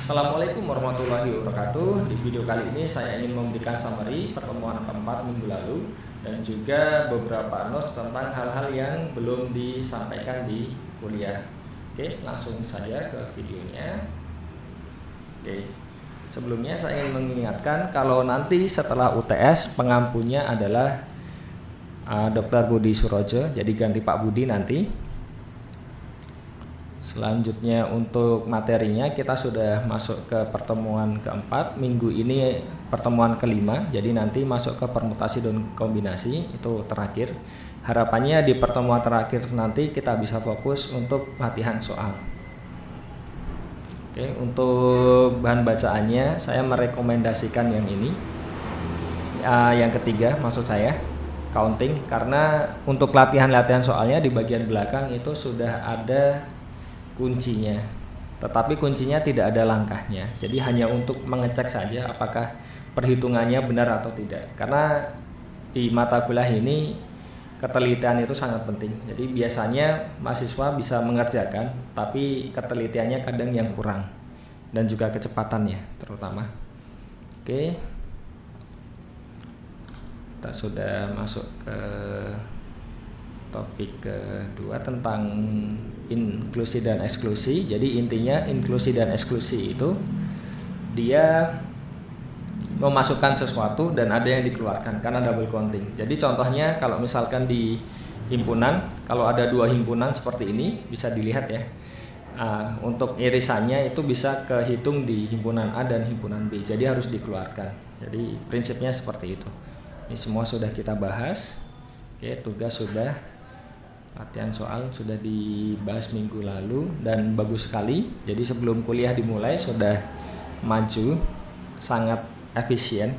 Assalamualaikum warahmatullahi wabarakatuh. Di video kali ini saya ingin memberikan summary pertemuan keempat minggu lalu dan juga beberapa notes tentang hal-hal yang belum disampaikan di kuliah. Oke, langsung saja ke videonya. Oke, sebelumnya saya ingin mengingatkan kalau nanti setelah UTS pengampunya adalah Dr. Budi Surojo, jadi ganti Pak Budi nanti. Selanjutnya untuk materinya kita sudah masuk ke pertemuan keempat, minggu ini pertemuan kelima, jadi nanti masuk ke permutasi dan kombinasi itu terakhir. Harapannya di pertemuan terakhir nanti kita bisa fokus untuk latihan soal. Oke, untuk bahan bacaannya saya merekomendasikan yang ini, yang ketiga maksud saya, counting, karena untuk latihan soalnya di bagian belakang itu sudah ada kuncinya, tetapi kuncinya tidak ada langkahnya, jadi hanya untuk mengecek saja apakah perhitungannya benar atau tidak, karena di mata kuliah ini ketelitian itu sangat penting. Jadi biasanya mahasiswa bisa mengerjakan tapi ketelitiannya kadang yang kurang dan juga kecepatannya terutama. Oke, kita sudah masuk ke topik kedua tentang inklusi dan eksklusi. Jadi intinya inklusi dan eksklusi itu dia memasukkan sesuatu dan ada yang dikeluarkan karena double counting. Jadi contohnya kalau misalkan di himpunan, kalau ada dua himpunan seperti ini bisa dilihat ya. Untuk irisannya itu bisa kehitung di himpunan A dan himpunan B. Jadi harus dikeluarkan. Jadi prinsipnya seperti itu. Ini semua sudah kita bahas. Oke, tugas sudah, latihan soal sudah dibahas minggu lalu dan bagus sekali. Jadi sebelum kuliah dimulai sudah maju, sangat efisien.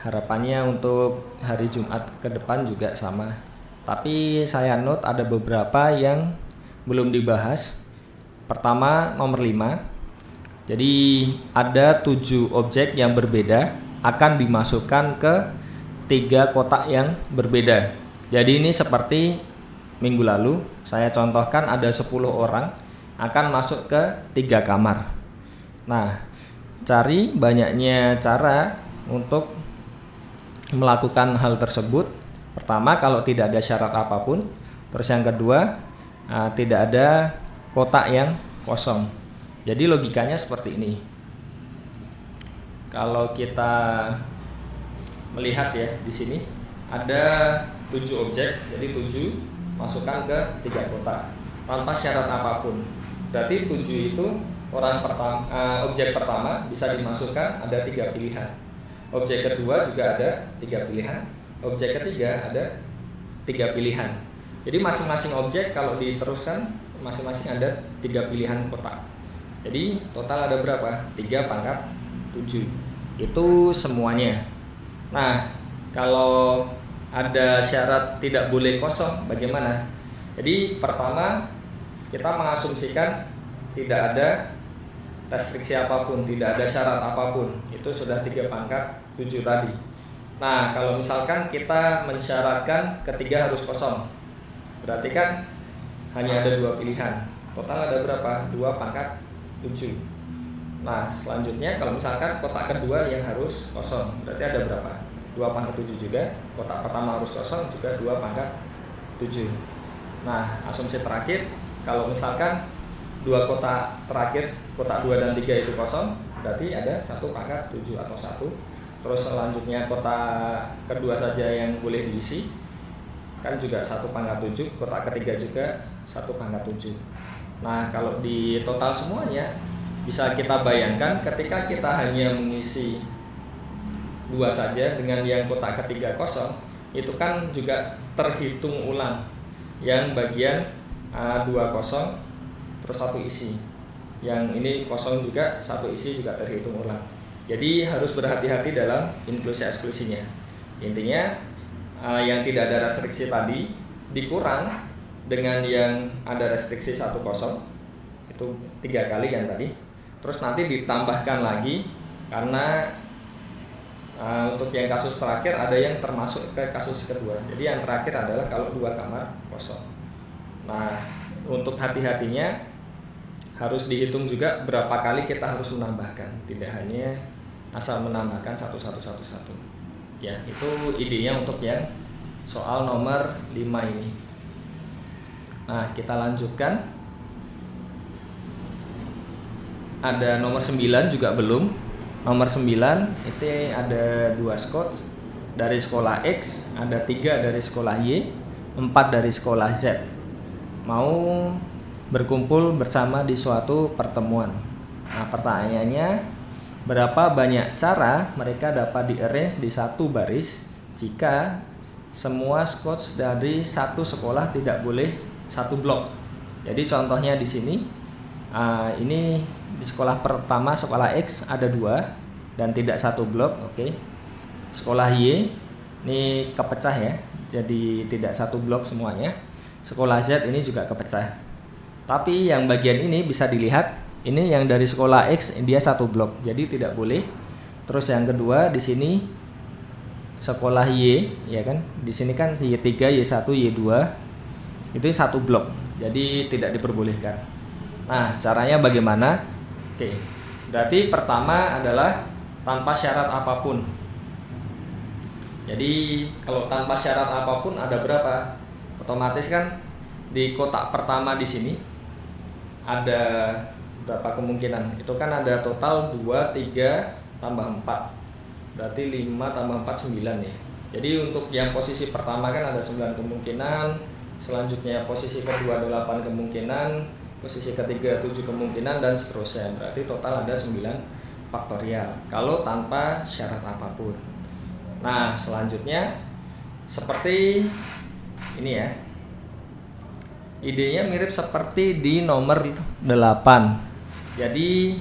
Harapannya untuk hari Jumat ke depan juga sama. Tapi saya note ada beberapa yang belum dibahas. Pertama nomor 5. Jadi ada 7 objek yang berbeda akan dimasukkan ke 3 kotak yang berbeda. Jadi ini seperti minggu lalu saya contohkan ada 10 orang akan masuk ke 3 kamar. Nah, cari banyaknya cara untuk melakukan hal tersebut. Pertama, kalau tidak ada syarat apapun. Terus yang kedua, tidak ada kotak yang kosong. Jadi logikanya seperti ini. Kalau kita melihat ya di sini ada 7 objek, jadi 7 masukkan ke 3 kotak tanpa syarat apapun. Berarti 7 itu objek pertama bisa dimasukkan ada 3 pilihan. Objek kedua juga ada 3 pilihan. Objek ketiga ada 3 pilihan. Jadi masing-masing objek kalau diteruskan masing-masing ada 3 pilihan kotak. Jadi total ada berapa? 3 pangkat 7. Itu semuanya. Nah, kalau ada syarat tidak boleh kosong, bagaimana? Jadi pertama kita mengasumsikan tidak ada restriksi apapun, tidak ada syarat apapun. Itu sudah 3 pangkat 7 tadi. Nah, kalau misalkan kita mensyaratkan ketiga harus kosong, berarti kan hanya ada 2 pilihan. Total ada berapa? 2 pangkat 7. Nah, selanjutnya kalau misalkan kotak kedua yang harus kosong, berarti ada berapa? 2 pangkat 7 juga. Kotak pertama harus kosong juga 2 pangkat 7. Nah, asumsi terakhir kalau misalkan 2 kotak terakhir, kotak 2 dan 3 itu kosong, berarti ada 1 pangkat 7 atau 1. Terus selanjutnya kotak kedua saja yang boleh diisi, kan juga 1 pangkat 7. Kotak ketiga juga 1 pangkat 7. Nah, kalau di total semuanya bisa kita bayangkan ketika kita hanya mengisi 2 saja dengan yang kotak ketiga kosong, itu kan juga terhitung ulang. Yang bagian 2 kosong terus 1 isi. Yang ini kosong juga 1 isi juga terhitung ulang. Jadi harus berhati-hati dalam inklusi eksklusinya. Intinya yang tidak ada restriksi tadi dikurang dengan yang ada restriksi 1 kosong. Itu 3 kali kan tadi. Terus nanti ditambahkan lagi karena untuk yang kasus terakhir ada yang termasuk ke kasus kedua. Jadi yang terakhir adalah kalau 2 kamar kosong. Nah, untuk hati-hatinya harus dihitung juga berapa kali kita harus menambahkan, tidak hanya asal menambahkan satu. Ya, itu idenya untuk yang soal nomor 5 ini. Nah, kita lanjutkan. Ada nomor 9 juga belum. Nomor 9 itu ada 2 scores dari sekolah X, ada 3 dari sekolah Y, 4 dari sekolah Z. Mau berkumpul bersama di suatu pertemuan. Nah, pertanyaannya, berapa banyak cara mereka dapat di-arrange di satu baris jika semua scores dari satu sekolah tidak boleh satu blok? Jadi contohnya di sini, ini di sekolah pertama, sekolah X ada 2 dan tidak satu blok, oke. Sekolah Y ini kepecah ya, jadi tidak satu blok semuanya. Sekolah Z ini juga kepecah. Tapi yang bagian ini bisa dilihat, ini yang dari sekolah X dia satu blok, jadi tidak boleh. Terus yang kedua di sini sekolah Y, ya kan? Di sini kan Y3, Y1, Y2 itu satu blok, jadi tidak diperbolehkan. Nah, caranya bagaimana? Oke, berarti pertama adalah tanpa syarat apapun. Jadi kalau tanpa syarat apapun ada berapa? Otomatis kan di kotak pertama di sini ada berapa kemungkinan? Itu kan ada total 2, 3 tambah 4. Berarti 5 tambah 4, 9 ya. Jadi untuk yang posisi pertama kan ada 9 kemungkinan, selanjutnya posisi kedua 8 kemungkinan, posisi ketiga 7 kemungkinan, dan seterusnya. Berarti total ada 9 faktorial kalau tanpa syarat apapun. Nah, selanjutnya seperti ini ya. Idenya mirip seperti di nomor 8. Jadi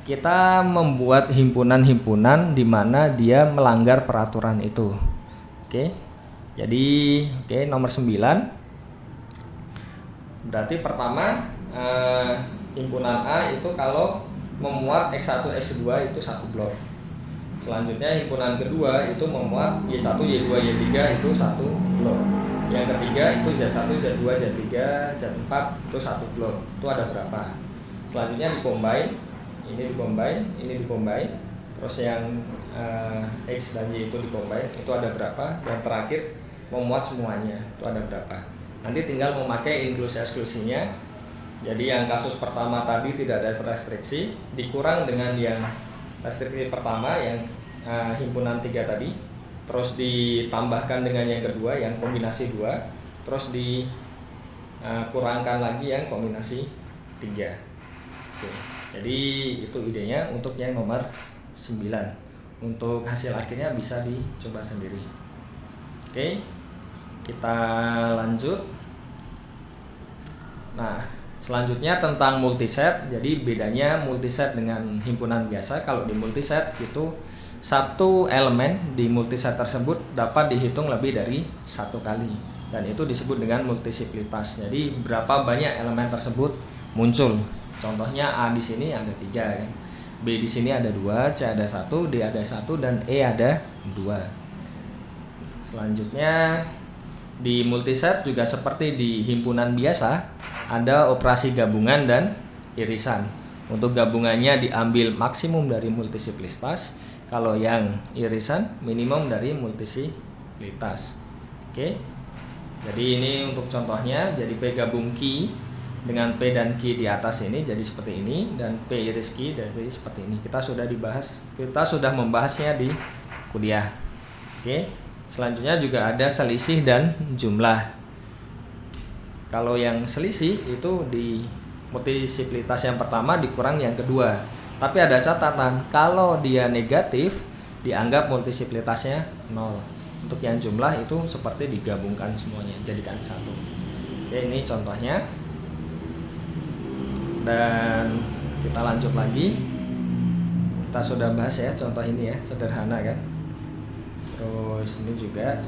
kita membuat himpunan-himpunan di mana dia melanggar peraturan itu. Oke. Jadi nomor 9. Berarti pertama himpunan A itu kalau memuat X1, X2 itu satu blok. Selanjutnya himpunan kedua itu memuat Y1, Y2, Y3 itu satu blok. Yang ketiga itu Z1, Z2, Z3, Z4 itu satu blok. Itu ada berapa? Selanjutnya di-combine, ini di-combine. Terus yang X dan Y itu di-combine, itu ada berapa? Dan terakhir memuat semuanya, itu ada berapa? Nanti tinggal memakai inklusi-eksklusinya. Jadi yang kasus pertama tadi tidak ada restriksi, dikurang dengan yang restriksi pertama yang himpunan 3 tadi, terus ditambahkan dengan yang kedua yang kombinasi 2, terus dikurangkan lagi yang kombinasi 3. Oke. Jadi itu idenya untuk yang nomor 9. Untuk hasil akhirnya bisa dicoba sendiri. Oke, kita lanjut. Nah, selanjutnya tentang multiset. Jadi bedanya multiset dengan himpunan biasa. Kalau di multiset itu satu elemen di multiset tersebut dapat dihitung lebih dari satu kali, dan itu disebut dengan multisiplitas. Jadi berapa banyak elemen tersebut muncul. Contohnya A di sini ada 3 kan. B di sini ada 2, C ada 1, D ada 1, dan E ada 2. Selanjutnya di multiset juga seperti di himpunan biasa, ada operasi gabungan dan irisan. Untuk gabungannya diambil maksimum dari multisiplitas, kalau yang irisan minimum dari multisiplitas. Oke. Jadi ini untuk contohnya, jadi P gabung Q dengan P dan Q di atas ini jadi seperti ini, dan P iris Q dan P seperti ini. Kita sudah membahasnya di kuliah. Oke. Selanjutnya juga ada selisih dan jumlah. Kalau yang selisih itu di multisiplitas yang pertama dikurang yang kedua. Tapi ada catatan, kalau dia negatif dianggap multisiplitasnya 0. Untuk yang jumlah itu seperti digabungkan semuanya, jadikan satu. Oke, ini contohnya. Dan kita lanjut lagi. Kita sudah bahas ya contoh ini ya, sederhana kan. Terus ini juga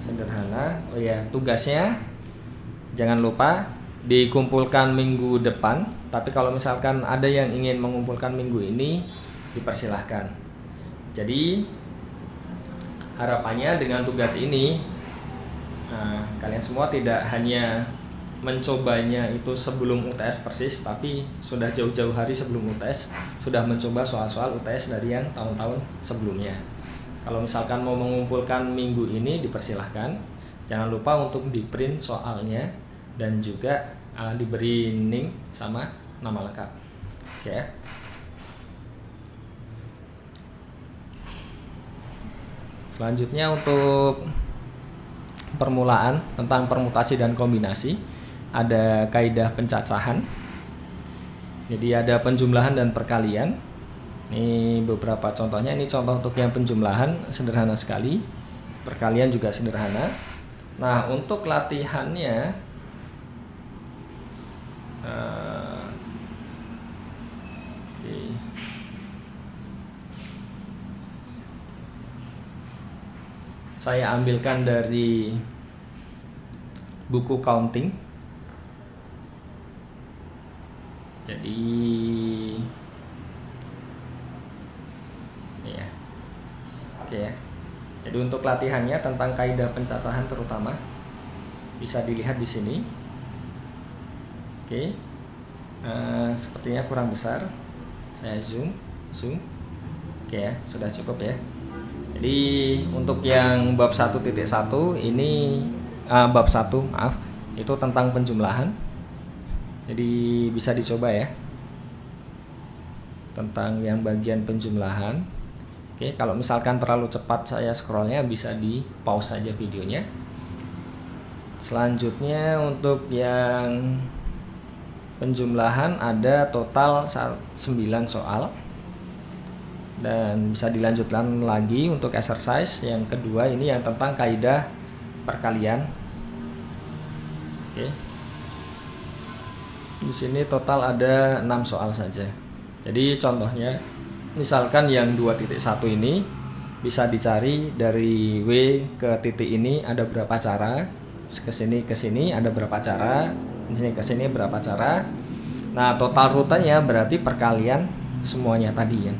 sederhana. Oh ya, tugasnya jangan lupa dikumpulkan minggu depan. Tapi kalau misalkan ada yang ingin mengumpulkan minggu ini, dipersilahkan. Jadi harapannya dengan tugas ini, kalian semua tidak hanya mencobanya itu sebelum UTS persis, tapi sudah jauh-jauh hari sebelum UTS sudah mencoba soal-soal UTS dari yang tahun-tahun sebelumnya. Kalau misalkan mau mengumpulkan minggu ini dipersilahkan. Jangan lupa untuk di print soalnya dan juga diberi ning sama nama lengkap. Oke ya. Selanjutnya untuk permulaan tentang permutasi dan kombinasi, ada kaidah pencacahan. Jadi ada penjumlahan dan perkalian. Ini beberapa contohnya. Ini contoh untuk yang penjumlahan sederhana sekali, perkalian juga sederhana. Nah, untuk latihannya saya ambilkan dari buku counting. Jadi ini ya. Oke ya. Jadi untuk latihannya tentang kaidah pencacahan terutama bisa dilihat di sini. Oke. Sepertinya kurang besar. Saya zoom. Oke ya, sudah cukup ya. Jadi untuk yang bab 1.1 ini bab 1 maaf, itu tentang penjumlahan. Jadi bisa dicoba ya. Tentang yang bagian penjumlahan. Oke, kalau misalkan terlalu cepat saya scrollnya bisa di pause saja videonya. Selanjutnya untuk yang penjumlahan ada total 9 soal. Dan bisa dilanjutkan lagi untuk exercise yang kedua ini yang tentang kaidah perkalian. Oke. Di sini total ada 6 soal saja. Jadi contohnya misalkan yang 2.1 ini bisa dicari dari W ke titik ini ada berapa cara, ke sini ada berapa cara, di sini ke sini berapa cara. Nah, total rutenya berarti perkalian semuanya tadi ya.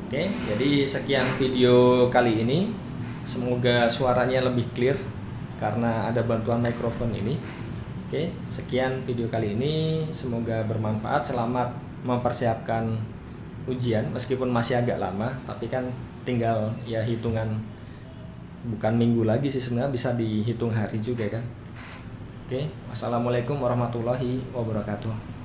Oke, jadi sekian video kali ini. Semoga suaranya lebih clear karena ada bantuan mikrofon ini. Oke, sekian video kali ini. Semoga bermanfaat. Selamat mempersiapkan ujian meskipun masih agak lama, tapi kan tinggal ya hitungan, bukan minggu lagi sih sebenarnya, bisa dihitung hari juga kan. Oke, wassalamualaikum warahmatullahi wabarakatuh.